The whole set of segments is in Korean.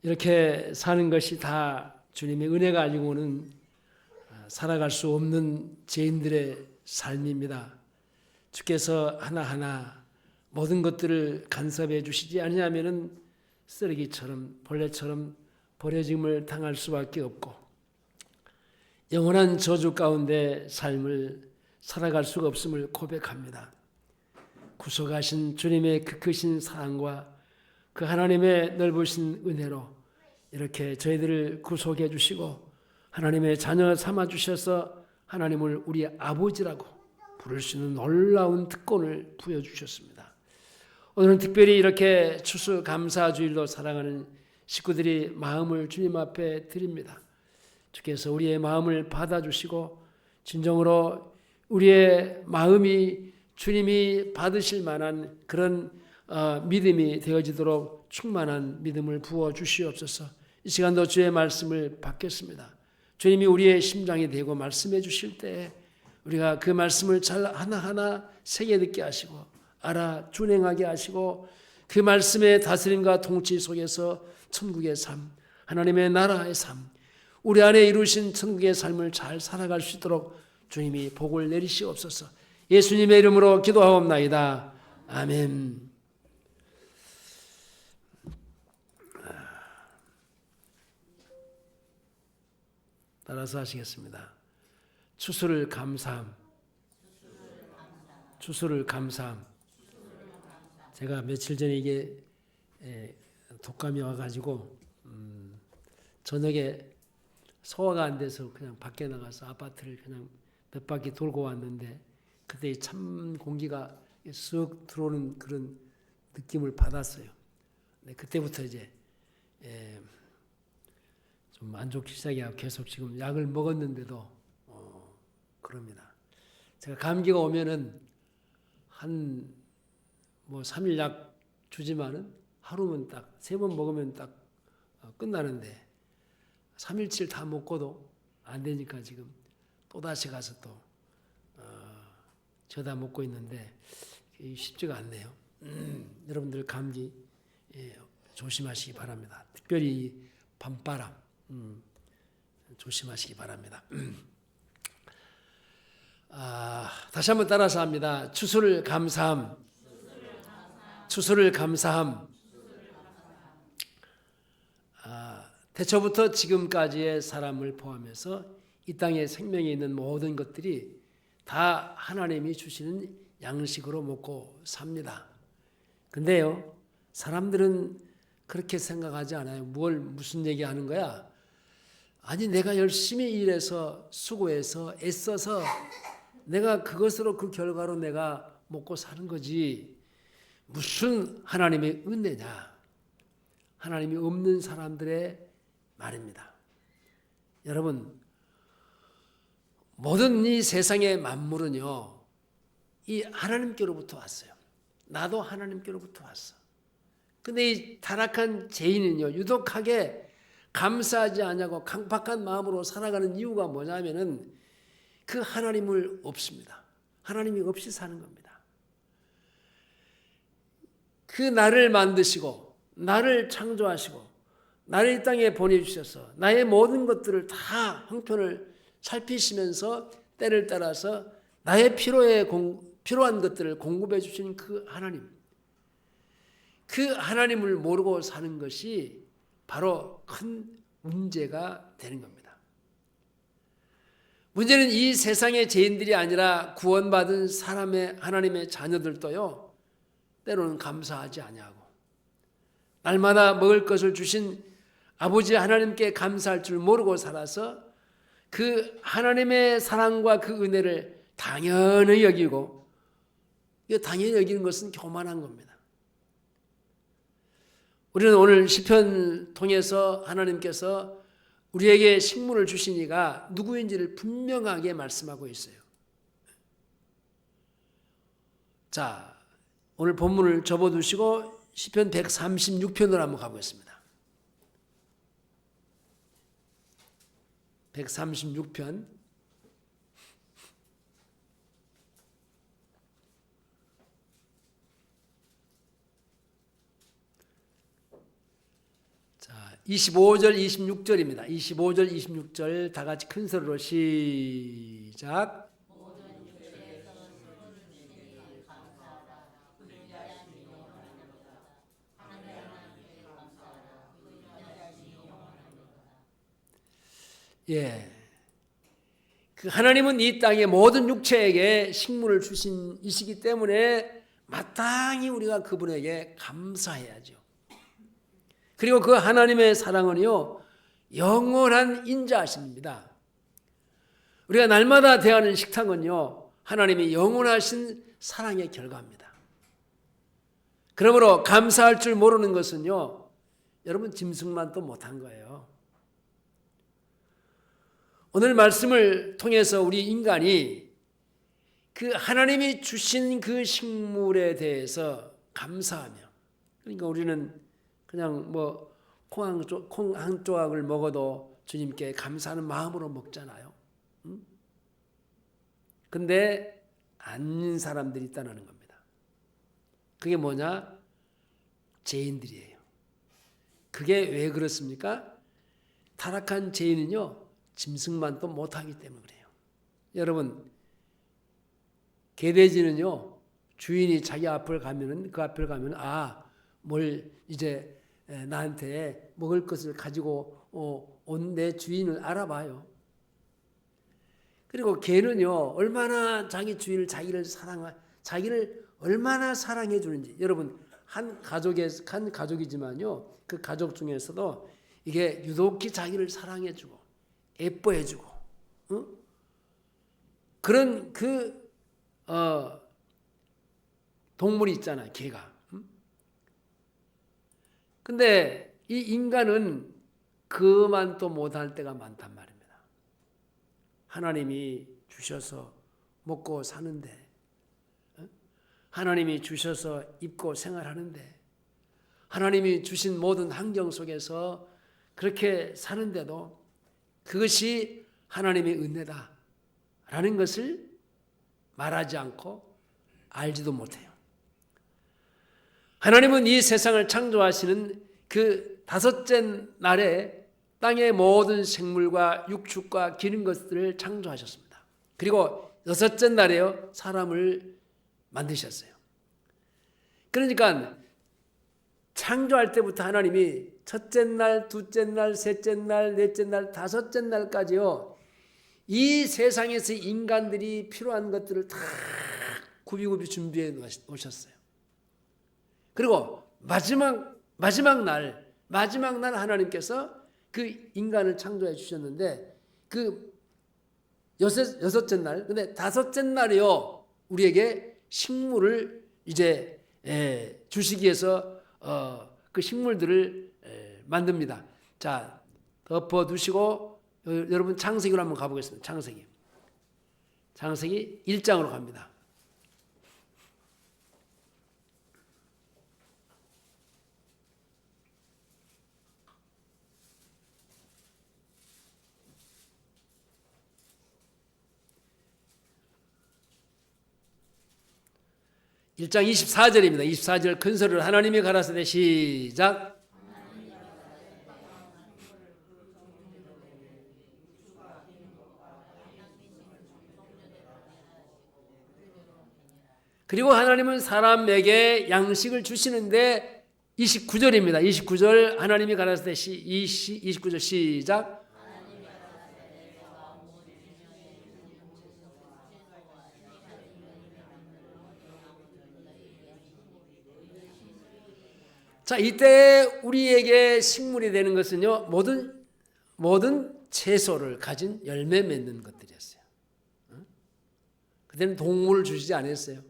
이렇게 사는 것이 다 주님의 은혜가 아니고는 살아갈 수 없는 죄인들의 삶입니다. 주께서 하나하나 모든 것들을 간섭해 주시지 아니하면은 쓰레기처럼 벌레처럼 버려짐을 당할 수밖에 없고 영원한 저주 가운데 삶을 살아갈 수가 없음을 고백합니다. 구속하신 주님의 그 크신 사랑과 그 하나님의 넓으신 은혜로 이렇게 저희들을 구속해 주시고 하나님의 자녀 삼아 주셔서 하나님을 우리 아버지라고 부를 수 있는 놀라운 특권을 부여주셨습니다. 오늘은 특별히 이렇게 추수감사주일로 살아가는 식구들이 마음을 주님 앞에 드립니다. 주께서 우리의 마음을 받아주시고 진정으로 우리의 마음이 주님이 받으실 만한 그런 믿음이 되어지도록 충만한 믿음을 부어주시옵소서. 이 시간도 주의 말씀을 받겠습니다. 주님이 우리의 심장이 되고 말씀해 주실 때 우리가 그 말씀을 잘 하나하나 새겨 듣게 하시고 알아 준행하게 하시고 그 말씀의 다스림과 통치 속에서 천국의 삶, 하나님의 나라의 삶, 우리 안에 이루신 천국의 삶을 잘 살아갈 수 있도록 주님이 복을 내리시옵소서. 예수님의 이름으로 기도하옵나이다. 아멘. 따라서 하시겠습니다. 추수를 감사함. 추수를 감사함. 제가 며칠 전에 이게 독감이 와가지고 저녁에 소화가 안 돼서 그냥 밖에 나가서 아파트를 그냥 몇 바퀴 돌고 왔는데 그때 참 공기가 쓱 들어오는 그런 느낌을 받았어요. 그때부터 이제 좀 안 좋기 시작해서 계속 지금 약을 먹었는데도 그럽니다. 제가 감기가 오면은 한 3일 약 주지만은 하루면 딱 3번 먹으면 딱 끝나는데 3일치를 다 먹고도 안 되니까 지금 또 다시 가서 또 저다 먹고 있는데 쉽지가 않네요. 여러분들 감기 조심하시기 바랍니다. 특별히 밤바람 조심하시기 바랍니다. 다시 한번 따라서 합니다. 추수를 감사함. 추수를 감사함. 태초부터 지금까지의 사람을 포함해서 이 땅에 생명이 있는 모든 것들이 다 하나님이 주시는 양식으로 먹고 삽니다. 근데요, 사람들은 그렇게 생각하지 않아요. 무슨 얘기하는 거야? 아니, 내가 열심히 일해서 수고해서 애써서 내가 그것으로 그 결과로 내가 먹고 사는 거지. 무슨 하나님의 은혜냐? 하나님이 없는 사람들의 말입니다. 여러분, 모든 이 세상의 만물은요, 이 하나님께로부터 왔어요. 나도 하나님께로부터 왔어. 근데 이 타락한 죄인은요, 유독하게 감사하지 않냐고 강팍한 마음으로 살아가는 이유가 뭐냐면은 그 하나님을 없습니다. 하나님이 없이 사는 겁니다. 그 나를 만드시고 나를 창조하시고 나를 이 땅에 보내주셔서 나의 모든 것들을 다 형편을 살피시면서 때를 따라서 나의 필요한 것들을 공급해 주신 그 하나님, 그 하나님을 모르고 사는 것이 바로 큰 문제가 되는 겁니다. 문제는 이 세상의 죄인들이 아니라 구원받은 사람의 하나님의 자녀들도요, 때로는 감사하지 아니하고 날마다 먹을 것을 주신 아버지 하나님께 감사할 줄 모르고 살아서 그 하나님의 사랑과 그 은혜를 당연히 여기고, 이 당연히 여기는 것은 교만한 겁니다. 우리는 오늘 시편 통해서 하나님께서 우리에게 식물을 주시니가 누구인지를 분명하게 말씀하고 있어요. 자, 오늘 본문을 접어두시고 시편 136편으로 한번 가보겠습니다. 136편. 자, 25절, 26절입니다. 25절, 26절 다 같이 큰 소리로 시작. 예. 그 하나님은 이 땅의 모든 육체에게 식물을 주신 이시기 때문에 마땅히 우리가 그분에게 감사해야죠. 그리고 그 하나님의 사랑은요, 영원한 인자하심입니다. 우리가 날마다 대하는 식탁은요, 하나님이 영원하신 사랑의 결과입니다. 그러므로 감사할 줄 모르는 것은요, 여러분 짐승만 또 못한 거예요. 오늘 말씀을 통해서 우리 인간이 그 하나님이 주신 그 식물에 대해서 감사하며, 그러니까 우리는 그냥 뭐 콩 한 조각을 먹어도 주님께 감사하는 마음으로 먹잖아요. 근데 아닌 사람들이 있다는 겁니다. 그게 뭐냐? 죄인들이에요. 그게 왜 그렇습니까? 타락한 죄인은요, 짐승만 또 못하기 때문에 그래요. 여러분, 개돼지는요, 주인이 자기 앞을 가면은, 그 앞을 가면, 뭘 이제 나한테 먹을 것을 가지고 온 내 주인을 알아봐요. 그리고 개는요, 얼마나 자기 주인을, 자기를 얼마나 사랑해 주는지. 여러분, 한 가족이지만요, 그 가족 중에서도 이게 유독히 자기를 사랑해 주고 예뻐해 주고, 그런 동물이 있잖아요, 개가. 근데 이 인간은 그만 또 못할 때가 많단 말입니다. 하나님이 주셔서 먹고 사는데, 하나님이 주셔서 입고 생활하는데, 하나님이 주신 모든 환경 속에서 그렇게 사는데도 그것이 하나님의 은혜다라는 것을 말하지 않고 알지도 못해요. 하나님은 이 세상을 창조하시는 그 다섯째 날에 땅의 모든 생물과 육축과 기는 것들을 창조하셨습니다. 그리고 여섯째 날에요, 사람을 만드셨어요. 그러니까 창조할 때부터 하나님이 첫째 날, 둘째 날, 셋째 날, 넷째 날, 다섯째 날까지요, 이 세상에서 인간들이 필요한 것들을 다 굽이굽이 준비해 놓으셨어요. 그리고 마지막 날 하나님께서 그 인간을 창조해 주셨는데, 그 여섯째 날, 근데 다섯째 날이요, 우리에게 식물을 이제 주시기 위해서 그 식물들을 만듭니다. 자, 덮어두시고 여러분 창세기로 한번 가보겠습니다. 창세기 1장으로 갑니다. 일 장 24절입니다. 24절 큰 소리로 하나님이 가라사대 시작. 그리고 하나님은 사람에게 양식을 주시는데 29절입니다. 29절 하나님이 가라사대 29절 시작. 자, 이때 우리에게 식물이 되는 것은요, 모든 채소를 가진 열매 맺는 것들이었어요. 그때는 동물을 주시지 않았어요.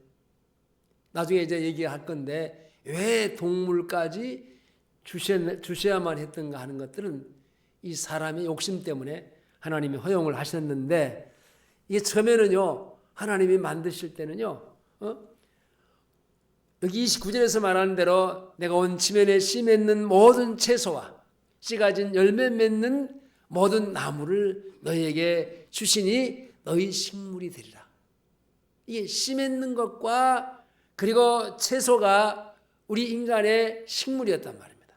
나중에 이제 얘기할 건데, 왜 동물까지 주셔야만 했던가 하는 것들은 이 사람의 욕심 때문에 하나님이 허용을 하셨는데, 이게 처음에는요, 하나님이 만드실 때는요, 여기 29절에서 말하는 대로 내가 온 지면에 씨 맺는 모든 채소와 씨 가진 열매 맺는 모든 나무를 너희에게 주시니 너희 식물이 되리라. 이게 씨 맺는 것과 그리고 채소가 우리 인간의 식물이었단 말입니다.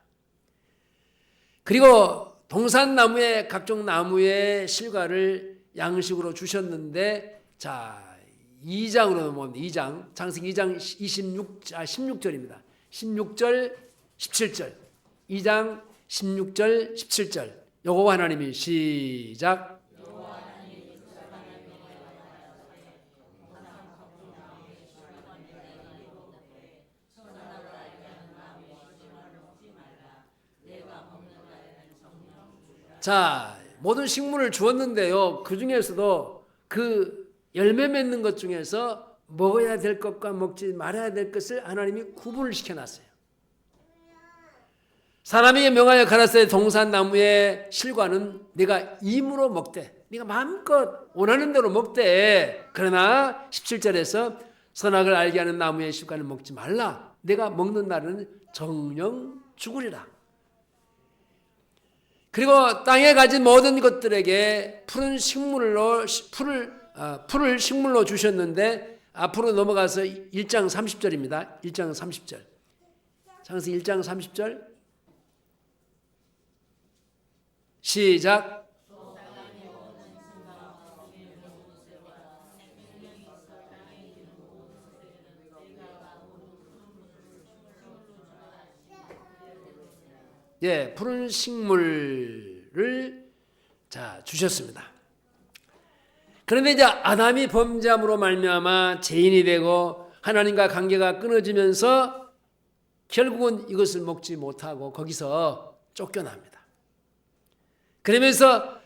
그리고 동산나무의 각종 나무의 실과를 양식으로 주셨는데, 자 2장으로 넘어갑니다. 2장 창세기 2장 16절입니다. 16절 17절 2장 16절 17절 여호와 하나님이 시작. 자, 모든 식물을 주었는데요. 그 중에서도 그 열매 맺는 것 중에서 먹어야 될 것과 먹지 말아야 될 것을 하나님이 구분을 시켜놨어요. 사람에게 명하여 가라사대 동산나무의 실과는 네가 임으로 먹되, 네가 마음껏 원하는 대로 먹되, 그러나 17절에서 선악을 알게 하는 나무의 실과는 먹지 말라. 네가 먹는 날은 정령 죽으리라. 그리고 땅에 가진 모든 것들에게 푸른 식물로 풀을 식물로 주셨는데, 앞으로 넘어가서 1장 30절입니다. 1장 30절. 창세기 1장 30절. 시작. 예, 푸른 식물을 자 주셨습니다. 그런데 이제 아담이 범죄함으로 말미암아 죄인이 되고 하나님과 관계가 끊어지면서 결국은 이것을 먹지 못하고 거기서 쫓겨납니다. 그러면서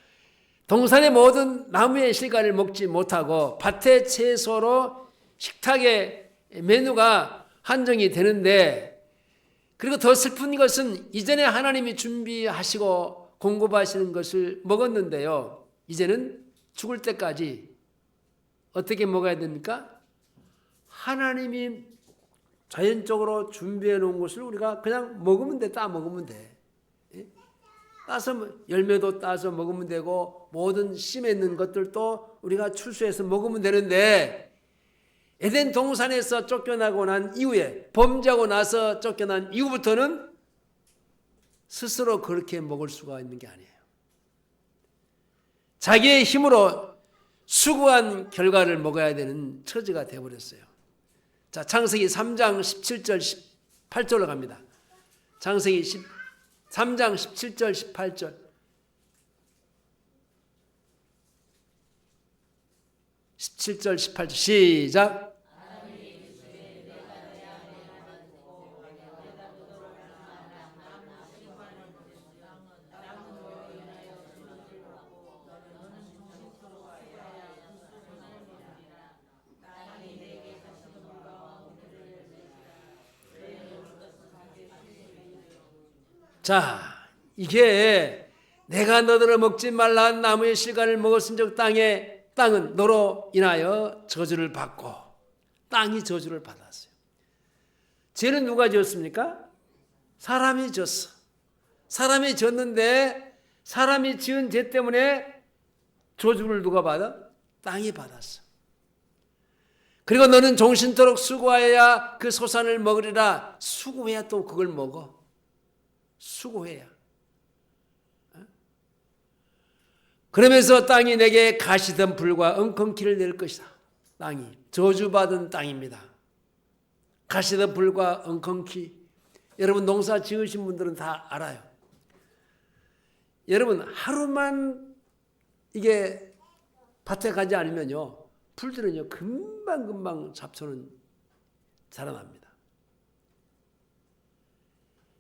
동산의 모든 나무의 실과를 먹지 못하고 밭의 채소로 식탁의 메뉴가 한정이 되는데, 그리고 더 슬픈 것은 이전에 하나님이 준비하시고 공급하시는 것을 먹었는데요. 이제는 죽을 때까지 어떻게 먹어야 됩니까? 하나님이 자연적으로 준비해 놓은 것을 우리가 그냥 먹으면 돼. 따 먹으면 돼. 따서 열매도 따서 먹으면 되고 모든 씨 맺는 것들도 우리가 추수해서 먹으면 되는데, 에덴 동산에서 쫓겨나고 난 이후에, 범죄하고 나서 쫓겨난 이후부터는 스스로 그렇게 먹을 수가 있는 게 아니에요. 자기의 힘으로 수고한 결과를 먹어야 되는 처지가 되어버렸어요. 자, 창세기 3장 17절 18절로 갑니다. 창세기 3장 17절 18절. 17절 18절 시작. 자, 이게 내가 너더러 먹지 말라 한 나무의 실과를 먹었은즉 땅은 너로 인하여 저주를 받고, 땅이 저주를 받았어요. 죄는 누가 지었습니까? 사람이 지었어. 사람이 지었는데 사람이 지은 죄 때문에 저주를 누가 받아? 땅이 받았어. 그리고 너는 종신토록 수고하여야 그 소산을 먹으리라. 수고해야 또 그걸 먹어. 수고해야. 그러면서 땅이 내게 가시던 불과 엉겅퀴를 낼 것이다. 땅이 저주받은 땅입니다. 가시던 불과 엉겅퀴. 여러분 농사 지으신 분들은 다 알아요. 여러분 하루만 이게 밭에 가지 않으면요, 풀들은요 금방금방 잡초는 자라납니다.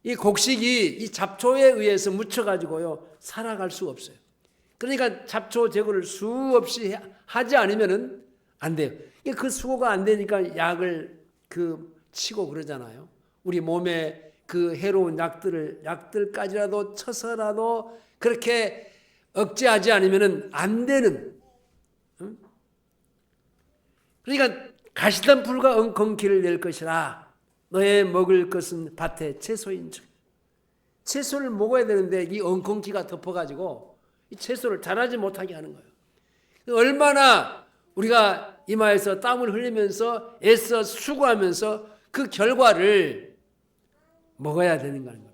이 곡식이 이 잡초에 의해서 묻혀가지고요 살아갈 수가 없어요. 그러니까 잡초 제거를 수없이 하지 않으면은 안 돼요. 그 수고가 안 되니까 약을 치고 그러잖아요. 우리 몸에 그 해로운 약들까지라도 쳐서라도 그렇게 억제하지 않으면은 안 되는. 그러니까 가시던 불과 엉겅퀴를 낼 것이라. 너의 먹을 것은 밭의 채소인즉. 채소를 먹어야 되는데 이 엉겅퀴가 덮어가지고 이 채소를 자라지 못하게 하는 거예요. 얼마나 우리가 이마에서 땀을 흘리면서 애써 수고하면서 그 결과를 먹어야 되는 겁니다.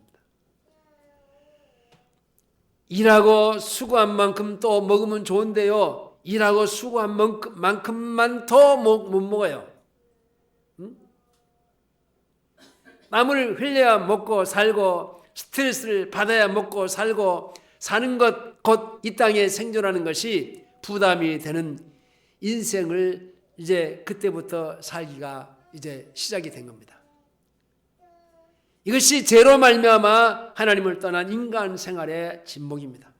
일하고 수고한 만큼 또 먹으면 좋은데요. 일하고 수고한 만큼만 더 못 먹어요. 땀을 흘려야 먹고 살고 스트레스를 받아야 먹고 살고 사는 것 곧 이 땅에 생존하는 것이 부담이 되는 인생을 이제 그때부터 살기가 이제 시작이 된 겁니다. 이것이 죄로 말미암아 하나님을 떠난 인간 생활의 진목입니다.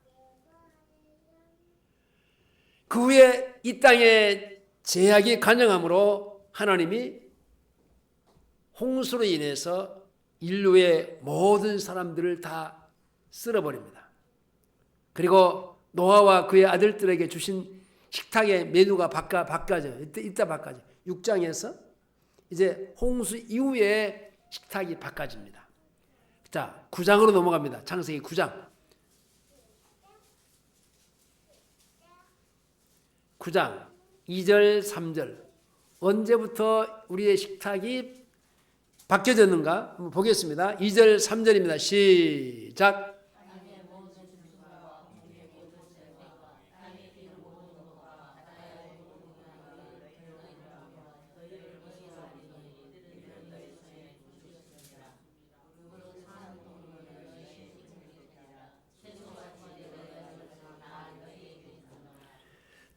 그 후에 이 땅에 죄악이 간영함으로 하나님이 홍수로 인해서 인류의 모든 사람들을 다 쓸어버립니다. 그리고 노아와 그의 아들들에게 주신 식탁의 메뉴가 바꿔져요. 이따 바꿔져요. 6장에서 이제 홍수 이후에 식탁이 바꿔집니다. 자, 9장으로 넘어갑니다. 창세기 9장. 9장 2절 3절. 언제부터 우리의 식탁이 바뀌어졌는가? 한번 보겠습니다. 2절 3절입니다. 시작.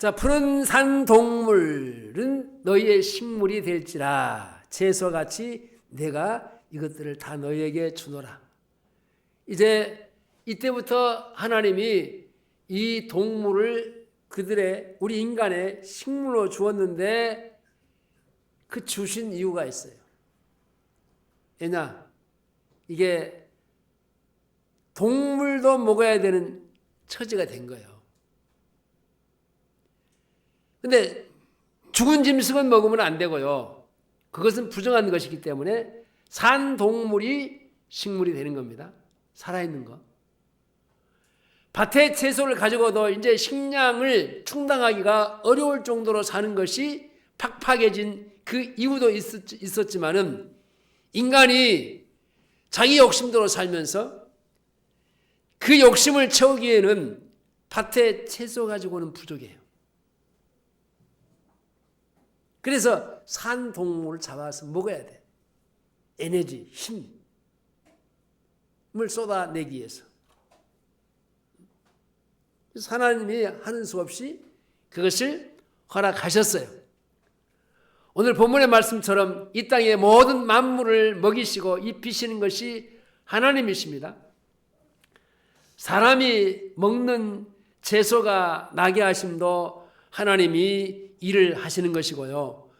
자, 푸른 산 동물은 너희의 식물이 될지라 채소같이 내가 이것들을 다 너희에게 주노라. 이제 이때부터 하나님이 이 동물을 그들의 우리 인간의 식물로 주었는데 그 주신 이유가 있어요. 왜냐? 이게 동물도 먹어야 되는 처지가 된 거예요. 근데 죽은 짐승은 먹으면 안 되고요. 그것은 부정한 것이기 때문에 산 동물이 식물이 되는 겁니다. 살아있는 거. 밭에 채소를 가지고도 이제 식량을 충당하기가 어려울 정도로 사는 것이 팍팍해진 그 이유도 있었지만은 인간이 자기 욕심대로 살면서 그 욕심을 채우기에는 밭에 채소 가지고는 부족해요. 그래서 산 동물을 잡아서 먹어야 돼. 에너지, 힘을 쏟아내기 위해서. 하나님이 하는 수 없이 그것을 허락하셨어요. 오늘 본문의 말씀처럼 이 땅의 모든 만물을 먹이시고 입히시는 것이 하나님이십니다. 사람이 먹는 채소가 나게 하심도 하나님이 일을 하시는 것이고요.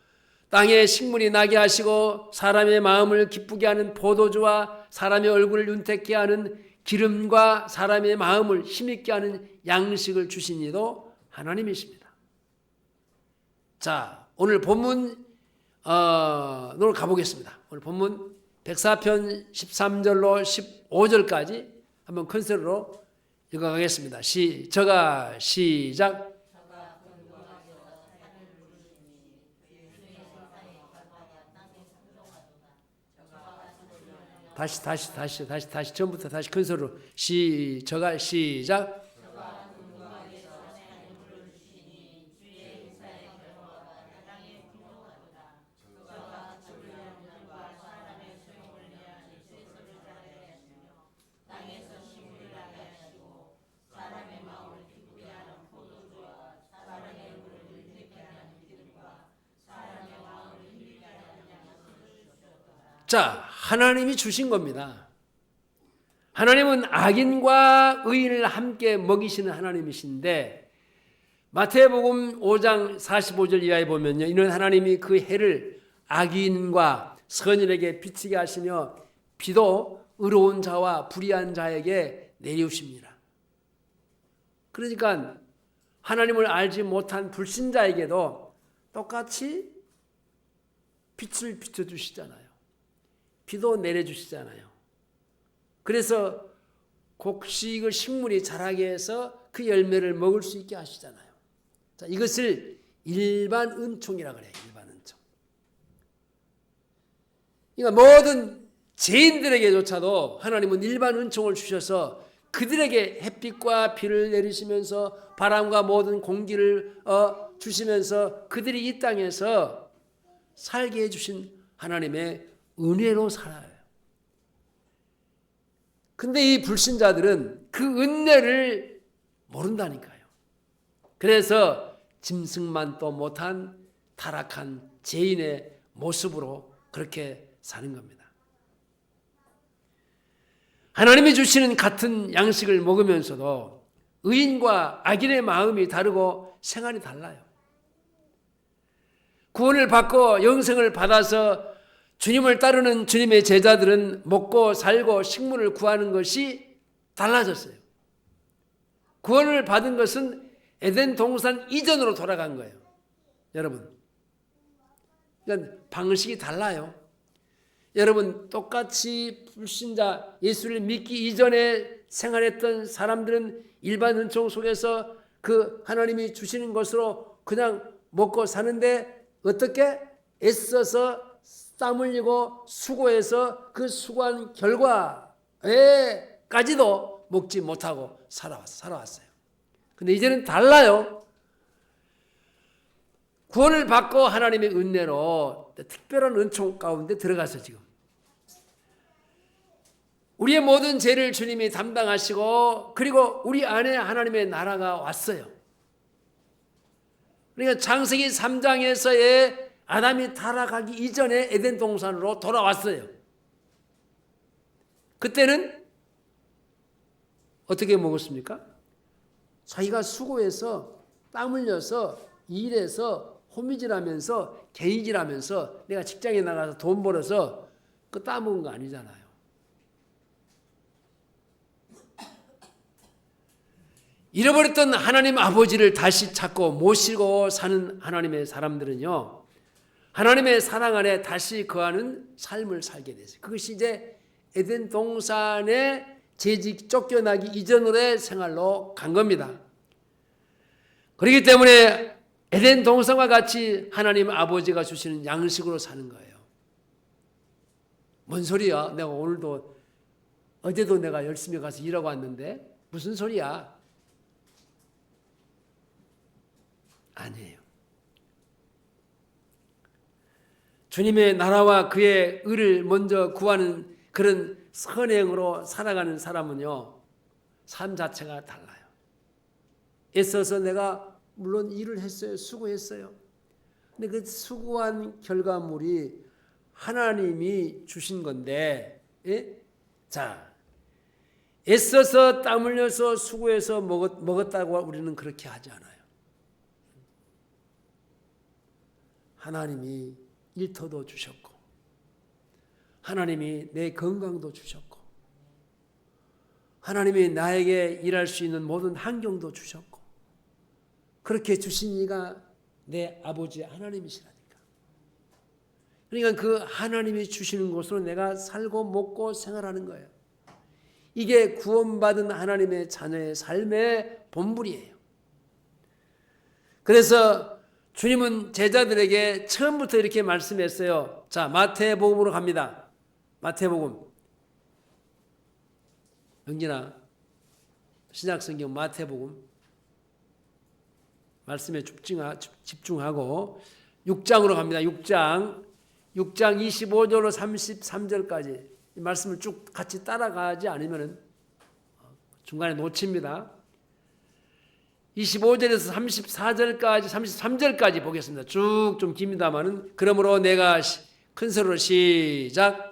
땅에 식물이 나게 하시고 사람의 마음을 기쁘게 하는 포도주와 사람의 얼굴을 윤택케 하는 기름과 사람의 마음을 힘있게 하는 양식을 주신 이도 하나님이십니다. 자, 오늘 본문으로 가보겠습니다. 오늘 본문 104편 13절로 15절까지 한번 컨셉으로 읽어가겠습니다. 저가 시작. 다시 처음부터 다시 큰 소리로 저가 시작. 자, 하나님이 주신 겁니다. 하나님은 악인과 의인을 함께 먹이시는 하나님이신데 마태복음 5장 45절 이하에 보면요. 이는 하나님이 그 해를 악인과 선인에게 비치게 하시며 비도 의로운 자와 불의한 자에게 내리우십니다. 그러니까 하나님을 알지 못한 불신자에게도 똑같이 빛을 비춰주시잖아요. 비도 내려주시잖아요. 그래서 곡식의 식물이 자라게 해서 그 열매를 먹을 수 있게 하시잖아요. 자, 이것을 일반 은총이라고 그래요. 일반 은총. 그러니까 모든 죄인들에게조차도 하나님은 일반 은총을 주셔서 그들에게 햇빛과 비를 내리시면서 바람과 모든 공기를 주시면서 그들이 이 땅에서 살게 해주신 하나님의 은혜로 살아요. 근데 이 불신자들은 그 은혜를 모른다니까요. 그래서 짐승만도 못한 타락한 죄인의 모습으로 그렇게 사는 겁니다. 하나님이 주시는 같은 양식을 먹으면서도 의인과 악인의 마음이 다르고 생활이 달라요. 구원을 받고 영생을 받아서 주님을 따르는 주님의 제자들은 먹고 살고 식물을 구하는 것이 달라졌어요. 구원을 받은 것은 에덴 동산 이전으로 돌아간 거예요. 여러분, 그러니까 방식이 달라요. 여러분, 똑같이 불신자 예수를 믿기 이전에 생활했던 사람들은 일반 은총 속에서 그 하나님이 주시는 것으로 그냥 먹고 사는데 어떻게 애써서 땀 흘리고 수고해서 그 수고한 결과에까지도 먹지 못하고 살아왔어요. 근데 이제는 달라요. 구원을 받고 하나님의 은혜로 특별한 은총 가운데 들어가서 지금 우리의 모든 죄를 주님이 담당하시고 그리고 우리 안에 하나님의 나라가 왔어요. 그러니까 창세기 3장에서의 아담이 타락하기 이전에 에덴 동산으로 돌아왔어요. 그때는 어떻게 먹었습니까? 자기가 수고해서 땀 흘려서 일해서 호미질하면서 개인질하면서 내가 직장에 나가서 돈 벌어서 그 따먹은 거 아니잖아요. 잃어버렸던 하나님 아버지를 다시 찾고 모시고 사는 하나님의 사람들은요, 하나님의 사랑 안에 다시 거하는 삶을 살게 됐어요. 그것이 이제 에덴 동산의 재직 쫓겨나기 이전으로의 생활로 간 겁니다. 그렇기 때문에 에덴 동산과 같이 하나님 아버지가 주시는 양식으로 사는 거예요. 뭔 소리야? 내가 오늘도 어제도 내가 열심히 가서 일하고 왔는데 무슨 소리야? 아니에요. 주님의 나라와 그의 의를 먼저 구하는 그런 선행으로 살아가는 사람은요, 삶 자체가 달라요. 애써서 내가 물론 일을 했어요. 수고했어요. 근데 그 수고한 결과물이 하나님이 주신 건데, 예? 자, 애써서 땀 흘려서 수고해서 먹었다고 우리는 그렇게 하지 않아요. 하나님이 일터도 주셨고 하나님이 내 건강도 주셨고 하나님이 나에게 일할 수 있는 모든 환경도 주셨고 그렇게 주신 이가 내 아버지 하나님이시라니까. 그러니까 그 하나님이 주시는 것으로 내가 살고 먹고 생활하는 거예요. 이게 구원받은 하나님의 자녀의 삶의 본분이에요. 그래서 주님은 제자들에게 처음부터 이렇게 말씀했어요. 자, 마태복음으로 갑니다. 마태복음. 영진아, 신약성경 마태복음. 말씀에 집중하고 6장으로 갑니다. 6장 25절로 33절까지 이 말씀을 쭉 같이 따라가지 않으면 중간에 놓칩니다. 25절에서 34절까지 33절까지 보겠습니다. 쭉 좀 깁니다만은 그러므로 내가 큰 소리로 시작.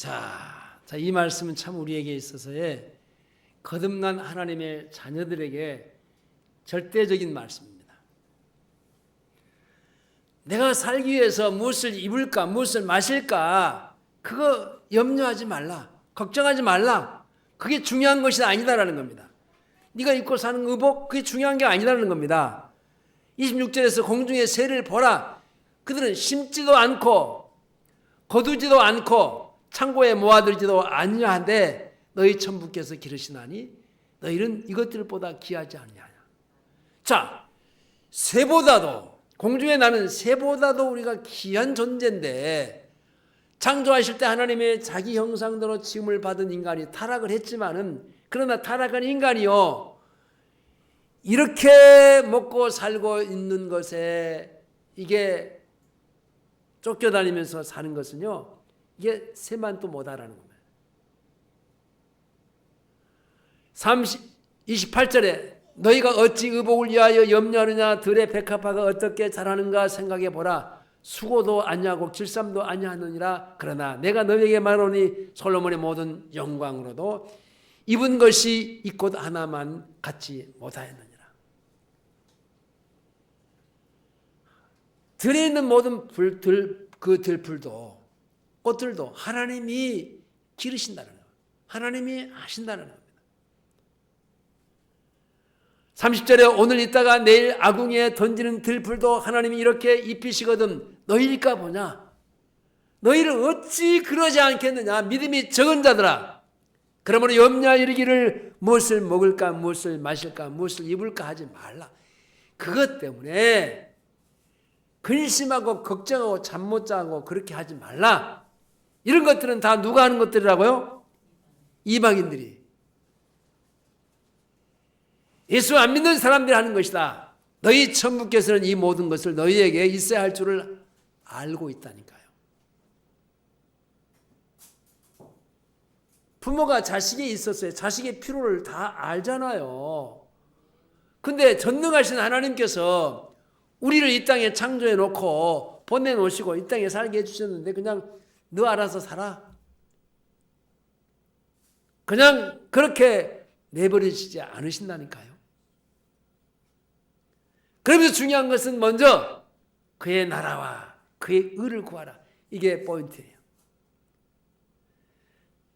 자, 이 말씀은 참 우리에게 있어서의 거듭난 하나님의 자녀들에게 절대적인 말씀입니다. 내가 살기 위해서 무엇을 입을까, 무엇을 마실까, 그거 염려하지 말라. 걱정하지 말라. 그게 중요한 것이 아니다라는 겁니다. 네가 입고 사는 의복, 그게 중요한 게 아니라는 겁니다. 26절에서 공중의 새를 보라. 그들은 심지도 않고 거두지도 않고 창고에 모아들지도 아니하되 너희 천부께서 기르시나니 너희는 이것들보다 귀하지 않느냐. 자, 새보다도, 공중에 나는 새보다도 우리가 귀한 존재인데, 창조하실 때 하나님의 자기 형상대로 지음을 받은 인간이 타락을 했지만은, 그러나 타락한 인간이요, 이렇게 먹고 살고 있는 것에 이게 쫓겨다니면서 사는 것은요, 이게 새만도 못하라는 겁니다. 28절에 너희가 어찌 의복을 위하여 염려하느냐, 들의 백합화가 어떻게 자라는가 생각해 보라. 수고도 아니하고 질삼도 아니하느니라. 그러나 내가 너희에게 말하노니 솔로몬의 모든 영광으로도 입은 것이 이 꽃 하나만 갖지 못하였느니라. 들에 있는 모든 그 들풀도 꽃들도 하나님이 기르신다는 거예요. 하나님이 하신다는 겁니다. 30절에 오늘 있다가 내일 아궁이에 던지는 들풀도 하나님이 이렇게 입히시거든 너희일까 보냐. 너희를 어찌 그러지 않겠느냐. 믿음이 적은 자들아. 그러므로 염려 이르기를 무엇을 먹을까, 무엇을 마실까, 무엇을 입을까 하지 말라. 그것 때문에 근심하고 걱정하고 잠 못 자고 그렇게 하지 말라. 이런 것들은 다 누가 하는 것들이라고요? 이방인들이. 예수 안 믿는 사람들이 하는 것이다. 너희 천부께서는 이 모든 것을 너희에게 있어야 할 줄을 알고 있다니까요. 부모가 자식이 있었어요. 자식의 필요를 다 알잖아요. 근데 전능하신 하나님께서 우리를 이 땅에 창조해 놓고 보내놓으시고 이 땅에 살게 해주셨는데 그냥 너 알아서 살아. 그냥 그렇게 내버리시지 않으신다니까요. 그러면서 중요한 것은 먼저 그의 나라와 그의 의를 구하라. 이게 포인트예요.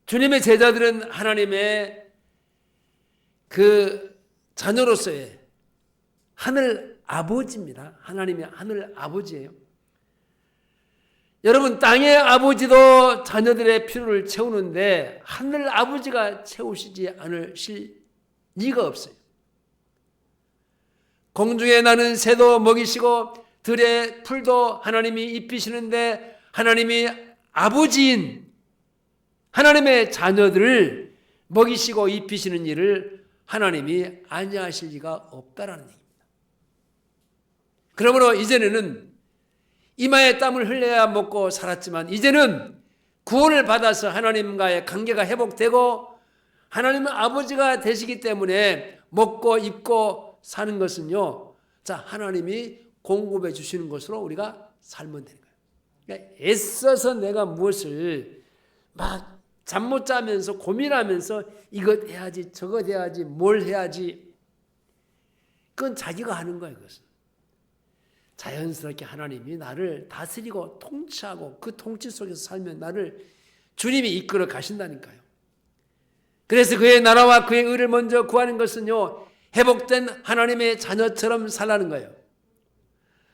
주님의 제자들은 하나님의 그 자녀로서의 하늘 아버지입니다. 하나님의 하늘 아버지예요. 여러분, 땅의 아버지도 자녀들의 필요를 채우는데 하늘 아버지가 채우시지 않으실 리가 없어요. 공중에 나는 새도 먹이시고 들의 풀도 하나님이 입히시는데 하나님이 아버지인 하나님의 자녀들을 먹이시고 입히시는 일을 하나님이 아니하실 리가 없다라는 얘기입니다. 그러므로 이제는 이마에 땀을 흘려야 먹고 살았지만 이제는 구원을 받아서 하나님과의 관계가 회복되고 하나님은 아버지가 되시기 때문에 먹고 입고 사는 것은요, 자, 하나님이 공급해 주시는 것으로 우리가 살면 되는 거예요. 그러니까 애써서 내가 무엇을 막 잠 못 자면서 고민하면서 이것 해야지 저것 해야지 뭘 해야지, 그건 자기가 하는 거예요. 그것은 자연스럽게 하나님이 나를 다스리고 통치하고 그 통치 속에서 살면 나를 주님이 이끌어 가신다니까요. 그래서 그의 나라와 그의 의를 먼저 구하는 것은요, 회복된 하나님의 자녀처럼 살라는 거예요.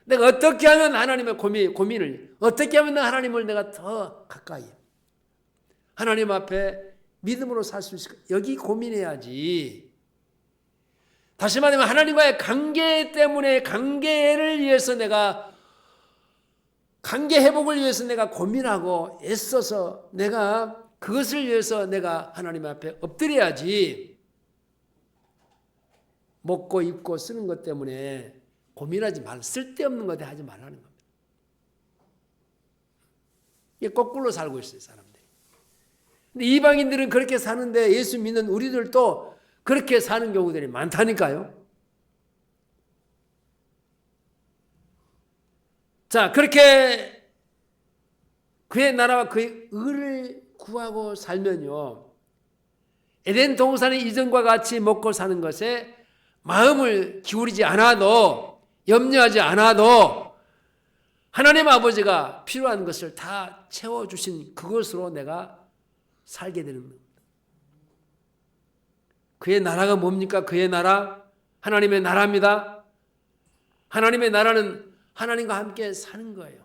내가 어떻게 하면 하나님의 고민을 어떻게 하면 하나님을 내가 더 가까이 하나님 앞에 믿음으로 살 수 있을까? 여기 고민해야지. 다시 말하면 하나님과의 관계 때문에 관계를 위해서 내가 관계 회복을 위해서 내가 고민하고 애써서 내가 그것을 위해서 내가 하나님 앞에 엎드려야지. 먹고 입고 쓰는 것 때문에 고민하지 말라. 쓸데없는 것 하지 말라는 겁니다. 이게 거꾸로 살고 있어요, 사람들이. 근데 이방인들은 그렇게 사는데 예수 믿는 우리들도 그렇게 사는 경우들이 많다니까요. 자, 그렇게 그의 나라와 그의 의를 구하고 살면요, 에덴 동산의 이전과 같이 먹고 사는 것에 마음을 기울이지 않아도, 염려하지 않아도 하나님 아버지가 필요한 것을 다 채워주신 그것으로 내가 살게 되는 겁니다. 그의 나라가 뭡니까? 그의 나라, 하나님의 나라입니다. 하나님의 나라는 하나님과 함께 사는 거예요.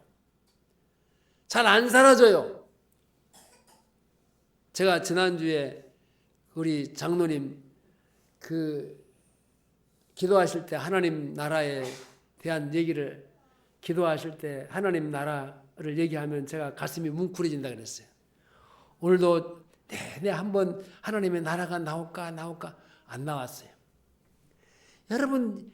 잘 안 사라져요. 제가 지난주에 우리 장로님 기도하실 때 하나님 나라에 대한 얘기를 기도하실 때 하나님 나라를 얘기하면 제가 가슴이 뭉클해진다 그랬어요. 오늘도 내내 한번 하나님의 나라가 나올까 안 나왔어요. 여러분,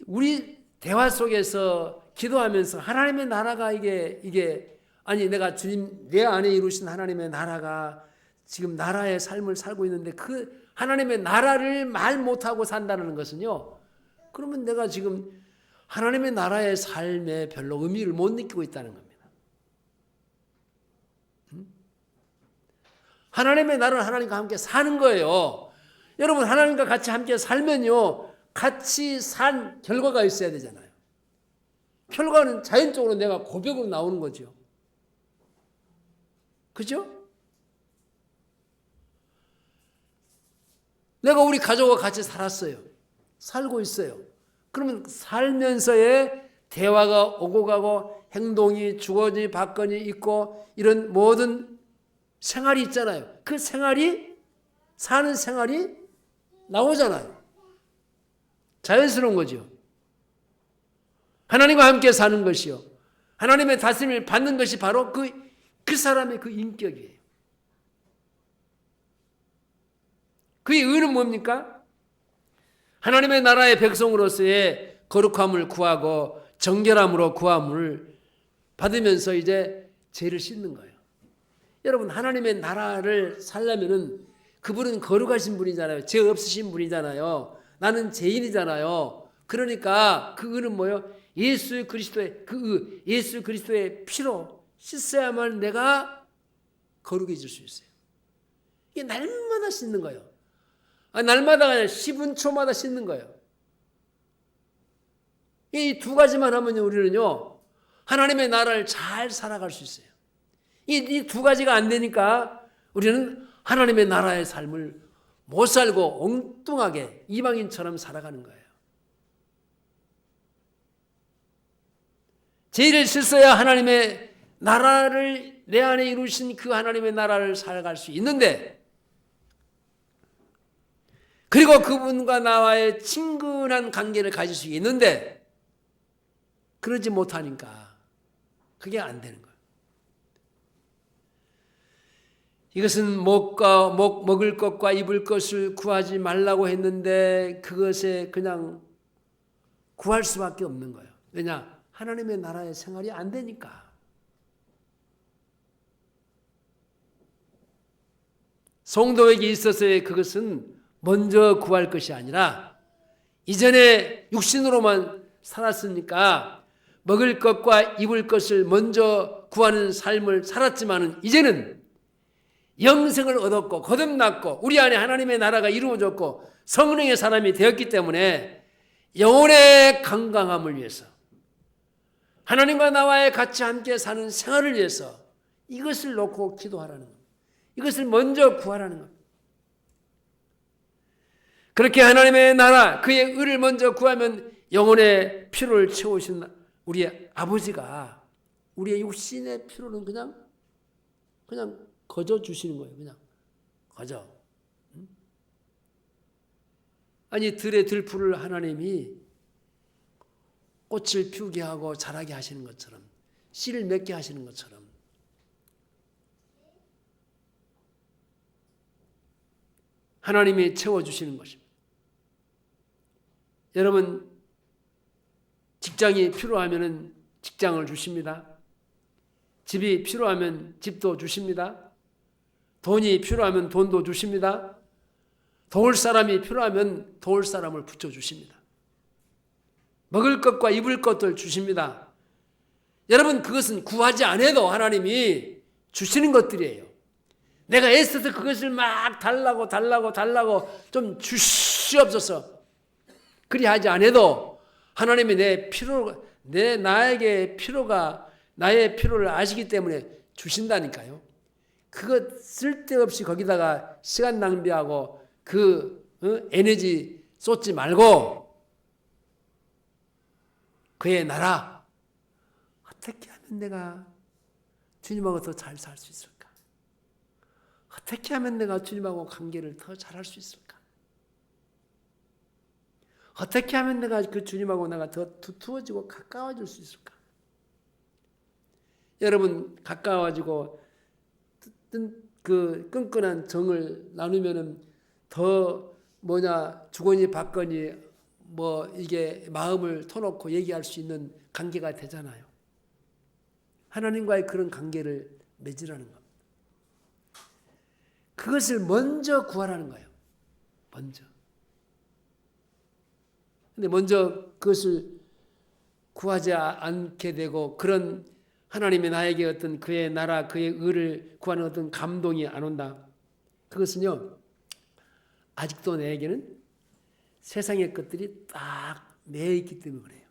우리 대화 속에서 기도하면서 하나님의 나라가 이게 아니 내가 주님 내 안에 이루신 하나님의 나라가 지금 나라의 삶을 살고 있는데 그 하나님의 나라를 말 못하고 산다는 것은요, 그러면 내가 지금 하나님의 나라의 삶에 별로 의미를 못 느끼고 있다는 겁니다. 하나님의 나라는 하나님과 함께 사는 거예요. 여러분, 하나님과 같이 함께 살면요, 같이 산 결과가 있어야 되잖아요. 결과는 자연적으로 내가 고백으로 나오는 거죠. 그죠? 내가 우리 가족과 같이 살았어요. 살고 있어요. 그러면 살면서의 대화가 오고 가고 행동이 주거니 받거니 있고 이런 모든 생활이 있잖아요. 그 생활이 사는 생활이 나오잖아요. 자연스러운 거죠. 하나님과 함께 사는 것이요, 하나님의 다스림을 받는 것이 바로 그 사람의 그 인격이에요. 그의 의는 뭡니까? 하나님의 나라의 백성으로서의 거룩함을 구하고 정결함으로 구함을 받으면서 이제 죄를 씻는 거예요. 여러분, 하나님의 나라를 살려면은 그분은 거룩하신 분이잖아요. 죄 없으신 분이잖아요. 나는 죄인이잖아요. 그러니까 그 의는 뭐예요? 예수 그리스도의 예수 그리스도의 피로 씻어야만 내가 거룩해질 수 있어요. 이게 날마다 씻는 거예요. 날마다 아니라 10분초마다 씻는 거예요. 이 두 가지만 하면요, 우리는요, 하나님의 나라를 잘 살아갈 수 있어요. 이 두 가지가 안 되니까 우리는 하나님의 나라의 삶을 못 살고 엉뚱하게 이방인처럼 살아가는 거예요. 죄를 씻어야 하나님의 나라를 내 안에 이루신 그 하나님의 나라를 살아갈 수 있는데, 그리고 그분과 나와의 친근한 관계를 가질 수 있는데 그러지 못하니까 그게 안 되는 거예요. 이것은 먹을 것과 입을 것을 구하지 말라고 했는데 그것에 그냥 구할 수밖에 없는 거예요. 왜냐? 하나님의 나라의 생활이 안 되니까. 성도에게 있어서의 그것은 먼저 구할 것이 아니라 이전에 육신으로만 살았으니까 먹을 것과 입을 것을 먼저 구하는 삶을 살았지만은 이제는 영생을 얻었고 거듭났고 우리 안에 하나님의 나라가 이루어졌고 성령의 사람이 되었기 때문에 영혼의 건강함을 위해서 하나님과 나와의 같이 함께 사는 생활을 위해서 이것을 놓고 기도하라는 겁니다. 이것을 먼저 구하라는 겁니다. 그렇게 하나님의 나라, 그의 의를 먼저 구하면 영혼의 필요를 채우신 우리 아버지가 우리의 육신의 필요는 그냥 거저 주시는 거예요. 그냥 거저. 아니 들의 들풀을 하나님이 꽃을 피우게 하고 자라게 하시는 것처럼, 씨를 맺게 하시는 것처럼 하나님이 채워주시는 것입니다. 여러분, 직장이 필요하면 직장을 주십니다. 집이 필요하면 집도 주십니다. 돈이 필요하면 돈도 주십니다. 도울 사람이 필요하면 도울 사람을 붙여주십니다. 먹을 것과 입을 것들 주십니다. 여러분, 그것은 구하지 않아도 하나님이 주시는 것들이에요. 내가 애써서 그것을 막 달라고 좀 주시옵소서. 그리하지 않아도 하나님이 나에게 나의 필요를 아시기 때문에 주신다니까요. 그거 쓸데없이 거기다가 시간 낭비하고 에너지 쏟지 말고 그의 나라 어떻게 하면 내가 주님하고 더 잘 살 수 있을까? 어떻게 하면 내가 주님하고 관계를 더 잘할 수 있을까? 어떻게 하면 내가 그 주님하고 내가 더 두터워지고 가까워질 수 있을까? 여러분 가까워지고 그 끈끈한 정을 나누면은 더 주거니 받거니 이게 마음을 터놓고 얘기할 수 있는 관계가 되잖아요. 하나님과의 그런 관계를 맺으라는 겁니다. 그것을 먼저 구하라는 거예요. 먼저. 근데 먼저 그것을 구하지 않게 되고 그런 하나님이 나에게 어떤 그의 나라, 그의 의를 구하는 어떤 감동이 안 온다. 그것은요, 아직도 내게는 세상의 것들이 딱 매있기 때문에 그래요.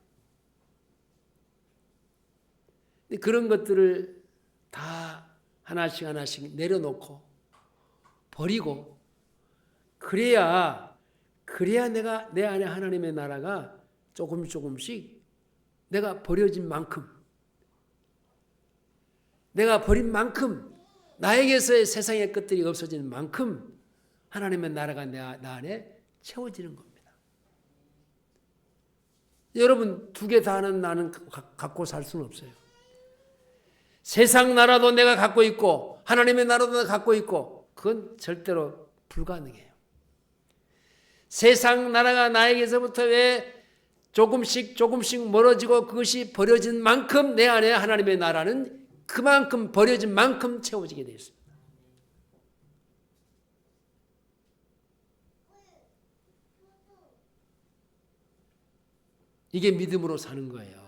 근데 그런 것들을 다 하나씩 내려놓고 버리고 그래야 내가 내 안에 하나님의 나라가 조금씩 내가 버려진 만큼 내가 버린 만큼 나에게서의 세상의 것들이 없어지는 만큼 하나님의 나라가 나 안에 채워지는 겁니다. 여러분 두 개 다는 나는 갖고 살 수는 없어요. 세상 나라도 내가 갖고 있고 하나님의 나라도 내가 갖고 있고 그건 절대로 불가능해요. 세상 나라가 나에게서부터 왜 조금씩 멀어지고 그것이 버려진 만큼 내 안에 하나님의 나라는 그만큼 버려진 만큼 채워지게 되어 있습니다. 이게 믿음으로 사는 거예요.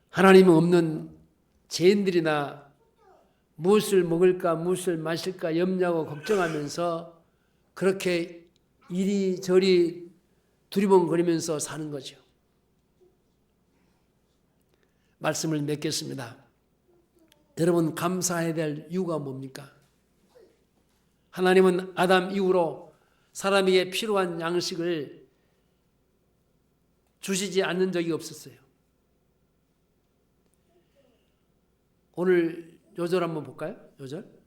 하나님 없는 죄인들이나 무엇을 먹을까 무엇을 마실까 염려하고 걱정하면서 그렇게 이리저리 두리번거리면서 사는 거죠. 말씀을 맺겠습니다. 여러분 감사해야 될 이유가 뭡니까? 하나님은 아담 이후로 사람에게 필요한 양식을 주시지 않는 적이 없었어요. 오늘 요절 한번 볼까요? 요절.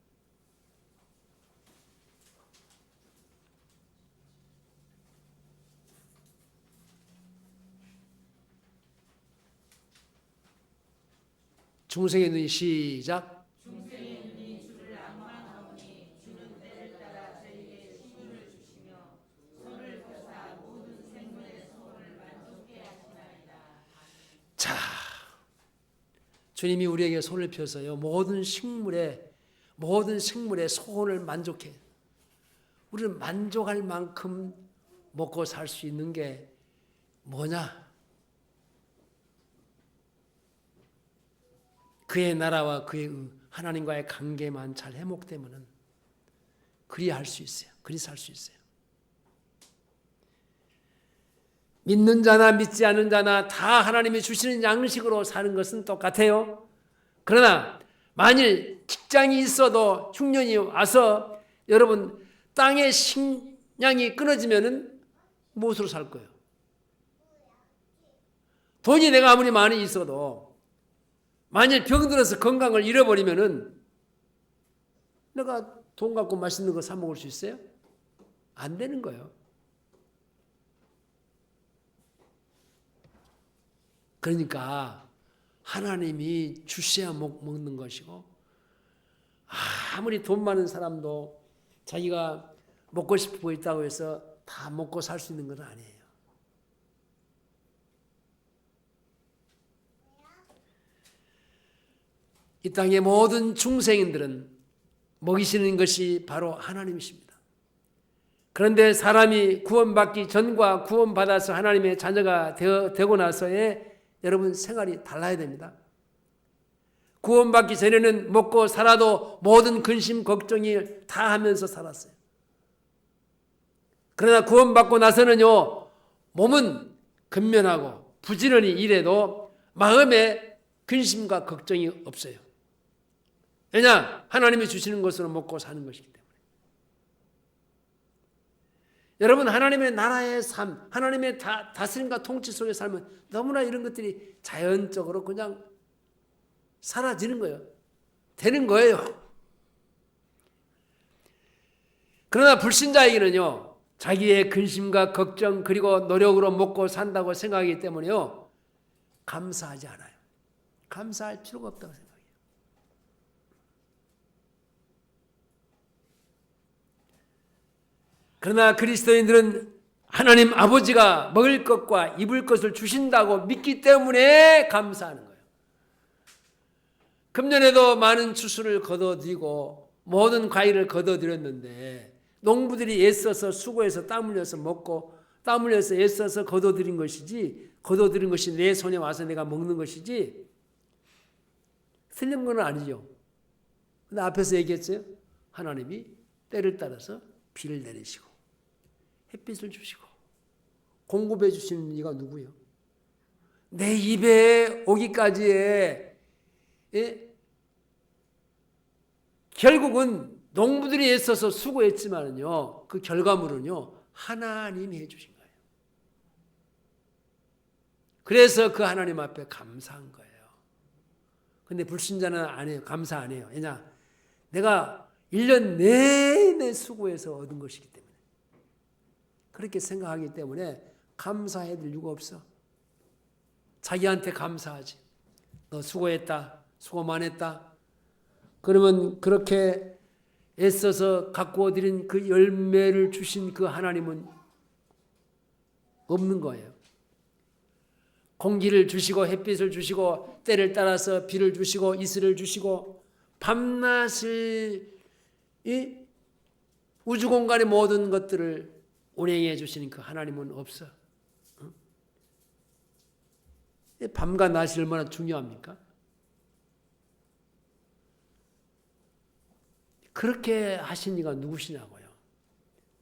중생의 눈이 시작. 중생의 눈이 주를 앙망하오니 주는 때를 따라 저에게 식물을 주시며 손을 펴사 모든 생물의 소원을 만족케 하시나이다. 자, 주님이 우리에게 손을 펴서요 모든 식물의 소원을 만족해. 우리를 만족할 만큼 먹고 살 수 있는 게 뭐냐? 그의 나라와 그의 하나님과의 관계만 잘 회복되면은 그리 할 수 있어요. 그리 살 수 있어요. 믿는 자나 믿지 않는 자나 다 하나님이 주시는 양식으로 사는 것은 똑같아요. 그러나 만일 직장이 있어도 흉년이 와서 여러분 땅의 식량이 끊어지면은 무엇으로 살 거예요? 돈이 내가 아무리 많이 있어도 만일 병들어서 건강을 잃어버리면은 내가 돈 갖고 맛있는 거 사 먹을 수 있어요? 안 되는 거예요. 그러니까 하나님이 주셔야 먹는 것이고 아무리 돈 많은 사람도 자기가 먹고 싶은 거 있다고 해서 다 먹고 살 수 있는 건 아니에요. 이 땅의 모든 중생인들은 먹이시는 것이 바로 하나님이십니다. 그런데 사람이 구원받기 전과 구원받아서 하나님의 자녀가 되고 나서의 여러분 생활이 달라야 됩니다. 구원받기 전에는 먹고 살아도 모든 근심 걱정이 다 하면서 살았어요. 그러나 구원받고 나서는요, 몸은 근면하고 부지런히 일해도 마음에 근심과 걱정이 없어요. 왜냐? 하나님이 주시는 것으로 먹고 사는 것이기 때문에. 여러분, 하나님의 나라의 삶, 하나님의 다스림과 통치 속에 살면 너무나 이런 것들이 자연적으로 그냥 사라지는 거예요. 되는 거예요. 그러나 불신자에게는요, 자기의 근심과 걱정 그리고 노력으로 먹고 산다고 생각하기 때문에요, 감사하지 않아요. 감사할 필요가 없다고 생각해요. 그러나 그리스도인들은 하나님 아버지가 먹을 것과 입을 것을 주신다고 믿기 때문에 감사하는 거예요. 금년에도 많은 추수를 거둬들이고 모든 과일을 거둬들였는데 농부들이 애써서 수고해서 땀 흘려서 먹고 땀 흘려서 애써서 거둬들인 것이지, 거둬들인 것이 내 손에 와서 내가 먹는 것이지 틀린 건 아니죠. 근데 앞에서 얘기했어요. 하나님이 때를 따라서 비를 내리시고 햇빛을 주시고 공급해 주시는 이가 누구예요? 내 입에 오기까지의 결국은 농부들이 애써서 수고했지만요, 그 결과물은요 하나님이 해주신 거예요. 그래서 그 하나님 앞에 감사한 거예요. 근데 불신자는 안 해요. 감사 안 해요. 왜냐? 내가 1년 내내 수고해서 얻은 것이기 때문에. 그렇게 생각하기 때문에 감사해야 될 이유가 없어. 자기한테 감사하지. 너 수고했다. 수고 많이 했다. 그러면 그렇게 애써서 가꾸어 드린 그 열매를 주신 그 하나님은 없는 거예요. 공기를 주시고 햇빛을 주시고 때를 따라서 비를 주시고 이슬을 주시고 밤낮을 이 우주 공간의 모든 것들을 운행해 주시는 그 하나님은 없어. 밤과 낮이 얼마나 중요합니까? 그렇게 하신 이가 누구시냐고요?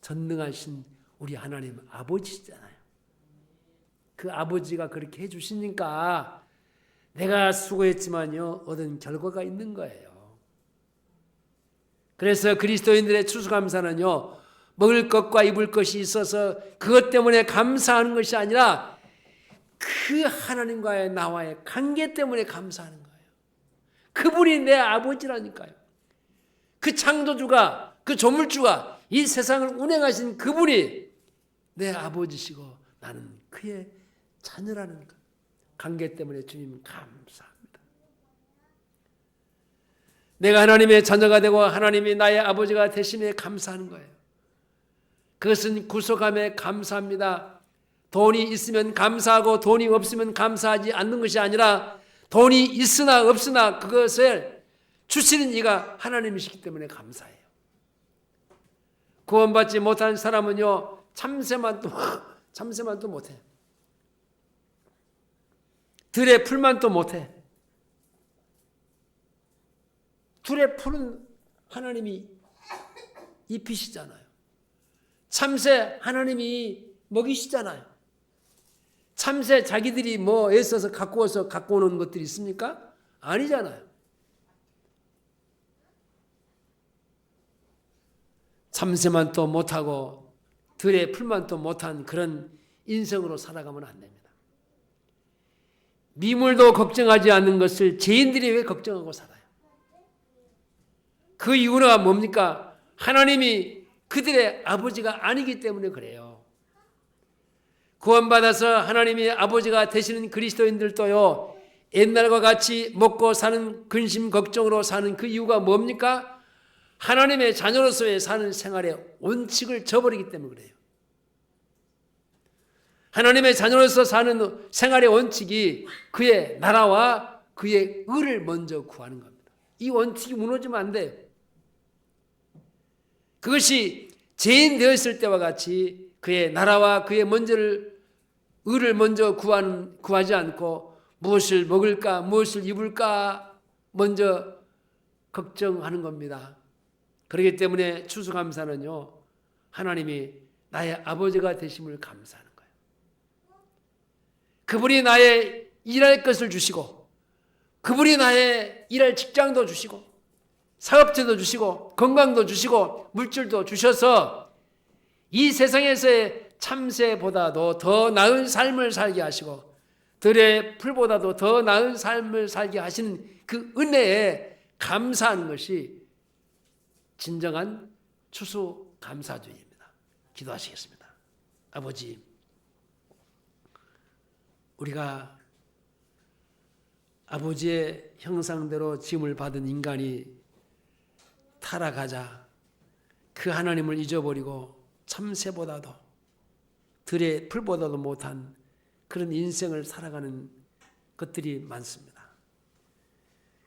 전능하신 우리 하나님 아버지잖아요. 그 아버지가 그렇게 해주시니까 내가 수고했지만요 얻은 결과가 있는 거예요. 그래서 그리스도인들의 추수감사는요 먹을 것과 입을 것이 있어서 그것 때문에 감사하는 것이 아니라 그 하나님과의 나와의 관계 때문에 감사하는 거예요. 그분이 내 아버지라니까요. 그 창조주가, 그 조물주가 이 세상을 운행하신 그분이 내 아버지시고 나는 그의 자녀라는 것. 관계 때문에 주님 감사합니다. 내가 하나님의 자녀가 되고 하나님이 나의 아버지가 되심에 감사하는 거예요. 그것은 구속함에 감사합니다. 돈이 있으면 감사하고 돈이 없으면 감사하지 않는 것이 아니라 돈이 있으나 없으나 그것을 주시는 이가 하나님이시기 때문에 감사해요. 구원받지 못한 사람은요 참새만도 못해. 들의 풀만도 못해. 들의 풀은 하나님이 입히시잖아요. 참새 하나님이 먹이시잖아요. 참새 자기들이 뭐 애써서 갖고 오는 것들이 있습니까? 아니잖아요. 참새만 또 못하고 들의 풀만 또 못한 그런 인생으로 살아가면 안 됩니다. 미물도 걱정하지 않는 것을 죄인들이 왜 걱정하고 살아요? 그 이유가 뭡니까? 하나님이 그들의 아버지가 아니기 때문에 그래요. 구원받아서 하나님의 아버지가 되시는 그리스도인들도요 옛날과 같이 먹고 사는 근심 걱정으로 사는 그 이유가 뭡니까? 하나님의 자녀로서의 사는 생활의 원칙을 저버리기 때문에 그래요. 하나님의 자녀로서 사는 생활의 원칙이 그의 나라와 그의 의를 먼저 구하는 겁니다. 이 원칙이 무너지면 안 돼요. 그것이 죄인 되었을 때와 같이 그의 나라와 그의 의를 먼저 구하지 않고 무엇을 먹을까 무엇을 입을까 먼저 걱정하는 겁니다. 그렇기 때문에 추수감사는요, 하나님이 나의 아버지가 되심을 감사하는 거예요. 그분이 나의 일할 것을 주시고, 그분이 나의 일할 직장도 주시고, 사업체도 주시고, 건강도 주시고, 물질도 주셔서 이 세상에서의 참새보다도 더 나은 삶을 살게 하시고, 들의 풀보다도 더 나은 삶을 살게 하시는 그 은혜에 감사하는 것이 진정한 추수감사주의입니다. 기도하시겠습니다. 아버지, 우리가 아버지의 형상대로 지음을 받은 인간이 타락하자 그 하나님을 잊어버리고 참새보다도 들의 풀보다도 못한 그런 인생을 살아가는 것들이 많습니다.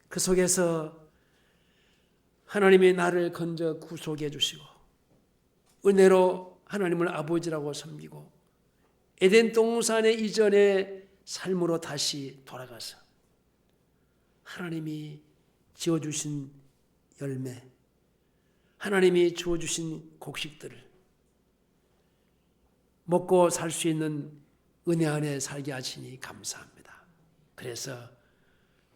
그 속에서 하나님이 나를 건져 구속해 주시고 은혜로 하나님을 아버지라고 섬기고 에덴 동산의 이전의 삶으로 다시 돌아가서 하나님이 지어주신 열매, 하나님이 주어주신 곡식들을 먹고 살 수 있는 은혜 안에 살게 하시니 감사합니다. 그래서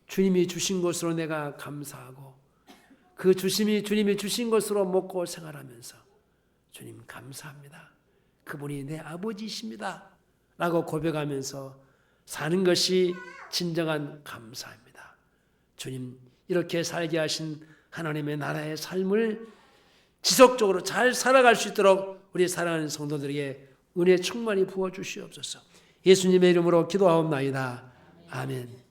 주님이 주신 것으로 내가 감사하고 그 주님이 주신 것으로 먹고 생활하면서 주님 감사합니다. 그분이 내 아버지이십니다. 라고 고백하면서 사는 것이 진정한 감사입니다. 주님, 이렇게 살게 하신 하나님의 나라의 삶을 지속적으로 잘 살아갈 수 있도록 우리 사랑하는 성도들에게 은혜 충만히 부어주시옵소서. 예수님의 이름으로 기도하옵나이다. 아멘.